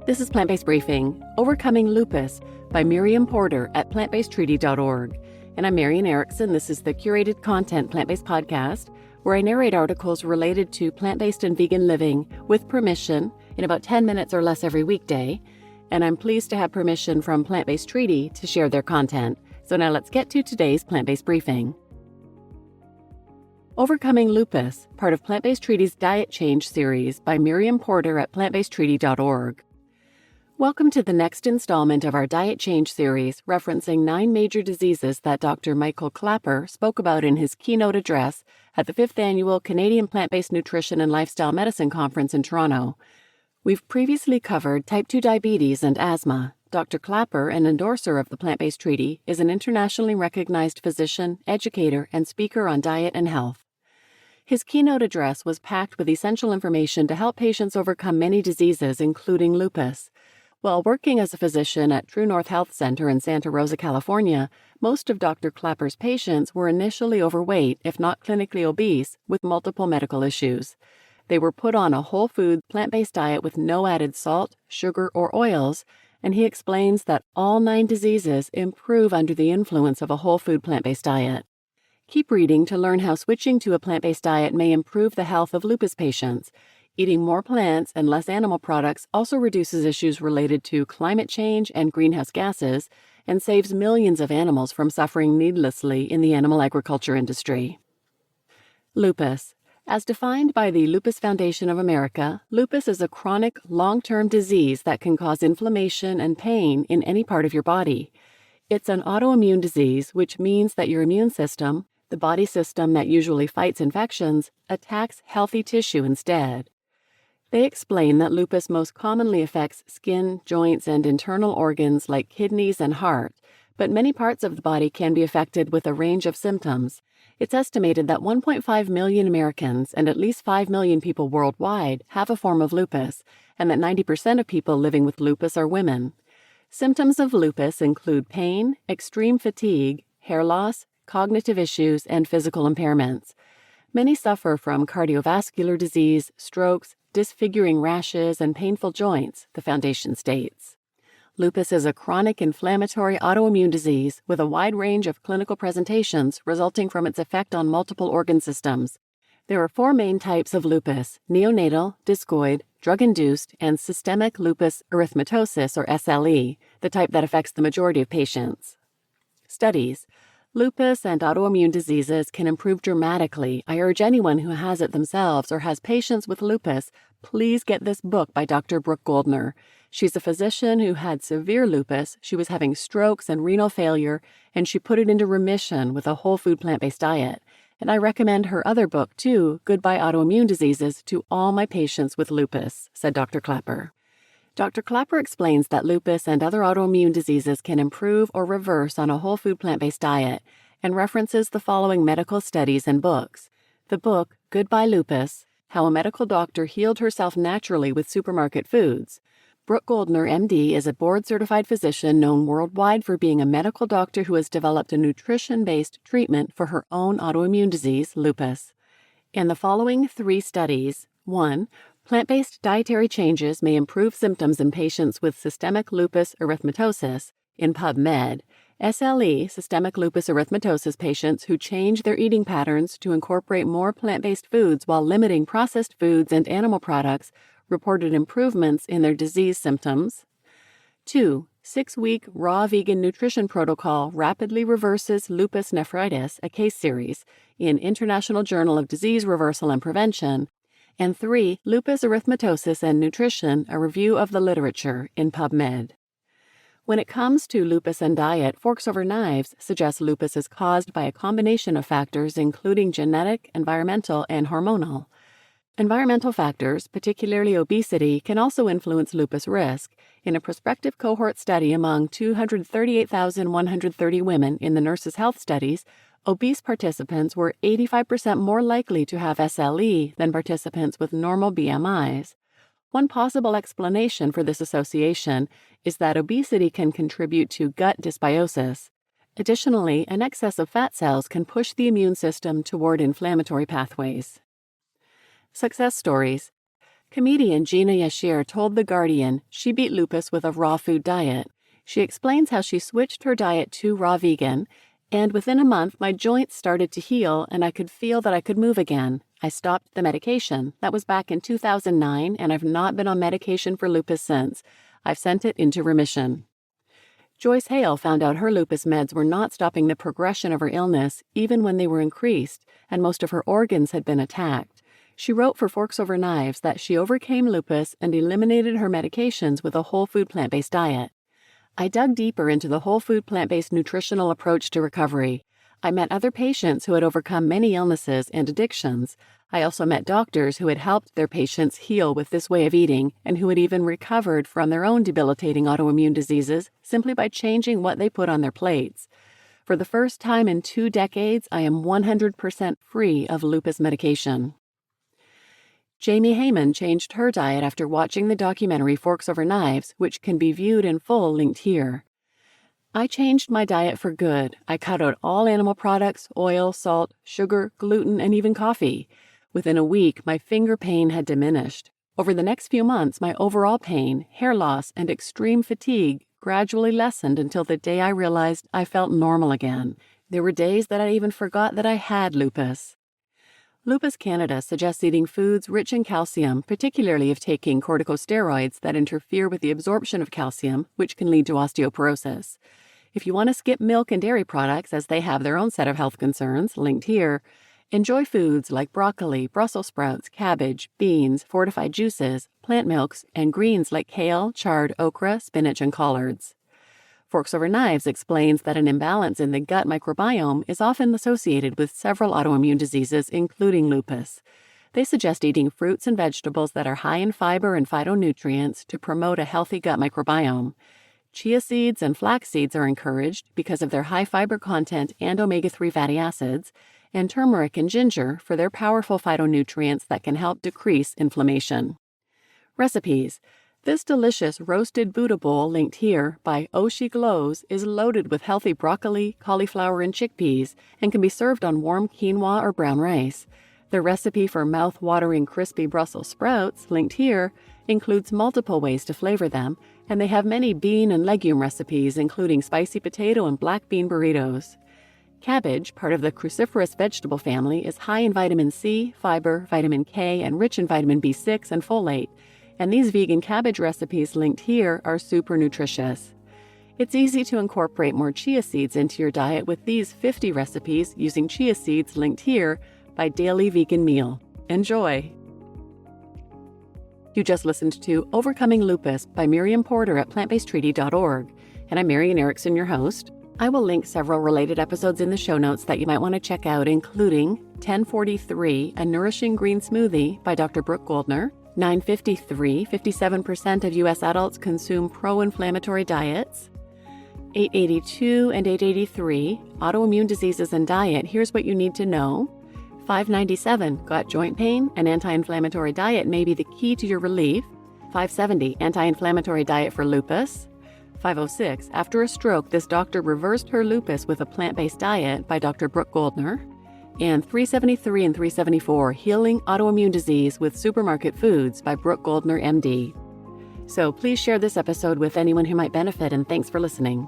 This is Plant-Based Briefing, Overcoming Lupus by Miriam Porter at plantbasedtreaty.org. And I'm Marian Erickson. This is the curated content plant-based podcast where I narrate articles related to plant-based and vegan living with permission in about 10 minutes or less every weekday. And I'm pleased to have permission from Plant-Based Treaty to share their content. So now let's get to today's Plant-Based Briefing. Overcoming Lupus, part of Plant-Based Treaty's Diet Change series by Miriam Porter at plantbasedtreaty.org. Welcome to the next installment of our Diet Change series, referencing 9 major diseases that Dr. Michael Clapper spoke about in his keynote address at the 5th Annual Canadian Plant-Based Nutrition and Lifestyle Medicine Conference in Toronto. We've previously covered type 2 diabetes and asthma. Dr. Clapper, an endorser of the Plant-Based Treaty, is an internationally recognized physician, educator, and speaker on diet and health. His keynote address was packed with essential information to help patients overcome many diseases, including lupus. While working as a physician at True North Health Center in Santa Rosa, California, most of Dr. Clapper's patients were initially overweight, if not clinically obese, with multiple medical issues. They were put on a whole food, plant-based diet with no added salt, sugar, or oils, and he explains that all 9 diseases improve under the influence of a whole food, plant-based diet. Keep reading to learn how switching to a plant-based diet may improve the health of lupus patients. Eating more plants and less animal products also reduces issues related to climate change and greenhouse gases and saves millions of animals from suffering needlessly in the animal agriculture industry. Lupus. As defined by the Lupus Foundation of America, lupus is a chronic, long-term disease that can cause inflammation and pain in any part of your body. It's an autoimmune disease, which means that your immune system, the body system that usually fights infections, attacks healthy tissue instead. They explain that lupus most commonly affects skin, joints, and internal organs like kidneys and heart, but many parts of the body can be affected with a range of symptoms. It's estimated that 1.5 million Americans and at least 5 million people worldwide have a form of lupus, and that 90% of people living with lupus are women. Symptoms of lupus include pain, extreme fatigue, hair loss, cognitive issues, and physical impairments. Many suffer from cardiovascular disease, strokes, disfiguring rashes, and painful joints, the foundation states. Lupus is a chronic inflammatory autoimmune disease with a wide range of clinical presentations resulting from its effect on multiple organ systems. There are 4 main types of lupus: neonatal, discoid, drug-induced, and systemic lupus erythematosus, or SLE, the type that affects the majority of patients. Studies. Lupus and autoimmune diseases can improve dramatically. I urge anyone who has it themselves or has patients with lupus, please get this book by Dr. Brooke Goldner. She's a physician who had severe lupus. She was having strokes and renal failure, and she put it into remission with a whole food plant-based diet. And I recommend her other book, too, Goodbye Autoimmune Diseases, to all my patients with lupus, said Dr. Clapper. Dr. Clapper explains that lupus and other autoimmune diseases can improve or reverse on a whole food plant-based diet and references the following medical studies and books. The book, Goodbye Lupus, How a Medical Doctor Healed Herself Naturally with Supermarket Foods. Brooke Goldner, MD, is a board-certified physician known worldwide for being a medical doctor who has developed a nutrition-based treatment for her own autoimmune disease, lupus. In the following 3 studies: 1. Plant-based dietary changes may improve symptoms in patients with systemic lupus erythematosus, in PubMed. SLE, systemic lupus erythematosus patients who change their eating patterns to incorporate more plant-based foods while limiting processed foods and animal products reported improvements in their disease symptoms. 2. 6-week raw vegan nutrition protocol rapidly reverses lupus nephritis, a case series, in International Journal of Disease Reversal and Prevention. And 3. Lupus erythematosus and nutrition, a review of the literature, in PubMed. When it comes to lupus and diet, Forks Over Knives suggests lupus is caused by a combination of factors including genetic, environmental, and hormonal. Environmental factors, particularly obesity, can also influence lupus risk. In a prospective cohort study among 238,130 women in the Nurses' Health Studies, obese participants were 85% more likely to have SLE than participants with normal BMIs. One possible explanation for this association is that obesity can contribute to gut dysbiosis. Additionally, an excess of fat cells can push the immune system toward inflammatory pathways. Success stories. Comedian Gina Yashir told The Guardian she beat lupus with a raw food diet. She explains how she switched her diet to raw vegan, and within a month my joints started to heal and I could feel that I could move again. I stopped the medication. That was back in 2009, and I've not been on medication for lupus since. I've sent it into remission. Joyce Hale found out her lupus meds were not stopping the progression of her illness, even when they were increased, and most of her organs had been attacked. She wrote for Forks Over Knives that she overcame lupus and eliminated her medications with a whole food plant-based diet. I dug deeper into the whole food plant-based nutritional approach to recovery. I met other patients who had overcome many illnesses and addictions. I also met doctors who had helped their patients heal with this way of eating and who had even recovered from their own debilitating autoimmune diseases simply by changing what they put on their plates. For the first time in 2 decades, I am 100% free of lupus medication. Jamie Heyman changed her diet after watching the documentary Forks Over Knives, which can be viewed in full linked here. I changed my diet for good. I cut out all animal products, oil, salt, sugar, gluten, and even coffee. Within a week, my finger pain had diminished. Over the next few months, my overall pain, hair loss, and extreme fatigue gradually lessened until the day I realized I felt normal again. There were days that I even forgot that I had lupus. Lupus Canada suggests eating foods rich in calcium, particularly if taking corticosteroids that interfere with the absorption of calcium, which can lead to osteoporosis. If you want to skip milk and dairy products, as they have their own set of health concerns, linked here, enjoy foods like broccoli, Brussels sprouts, cabbage, beans, fortified juices, plant milks, and greens like kale, chard, okra, spinach, and collards. Forks Over Knives explains that an imbalance in the gut microbiome is often associated with several autoimmune diseases, including lupus. They suggest eating fruits and vegetables that are high in fiber and phytonutrients to promote a healthy gut microbiome. Chia seeds and flax seeds are encouraged because of their high fiber content and omega-3 fatty acids, and turmeric and ginger for their powerful phytonutrients that can help decrease inflammation. Recipes. This delicious roasted Buddha bowl, linked here, by Oshi Glows, is loaded with healthy broccoli, cauliflower, and chickpeas, and can be served on warm quinoa or brown rice. The recipe for mouth-watering crispy Brussels sprouts, linked here, includes multiple ways to flavor them, and they have many bean and legume recipes, including spicy potato and black bean burritos. Cabbage, part of the cruciferous vegetable family, is high in vitamin C, fiber, vitamin K, and rich in vitamin B6 and folate. And these vegan cabbage recipes linked here are super nutritious. It's easy to incorporate more chia seeds into your diet with these 50 recipes using chia seeds linked here by Daily Vegan Meal. Enjoy! You just listened to Overcoming Lupus by Miriam Porter at plantbasedbriefing.org, and I'm Marian Erickson, your host. I will link several related episodes in the show notes that you might want to check out, including 1043, A Nourishing Green Smoothie by Dr. Brooke Goldner, 953, 57% of U.S. adults consume pro-inflammatory diets. 882 and 883, Autoimmune Diseases and Diet, Here's What You Need to Know. 597, Got Joint Pain? An anti-inflammatory diet may be the key to your relief. 570, Anti-inflammatory diet for lupus. 506, After a stroke, this doctor reversed her lupus with a plant-based diet by Dr. Brooke Goldner. And 373 and 374, Healing Autoimmune Disease with Supermarket Foods by Brooke Goldner, MD. So please share this episode with anyone who might benefit, and thanks for listening.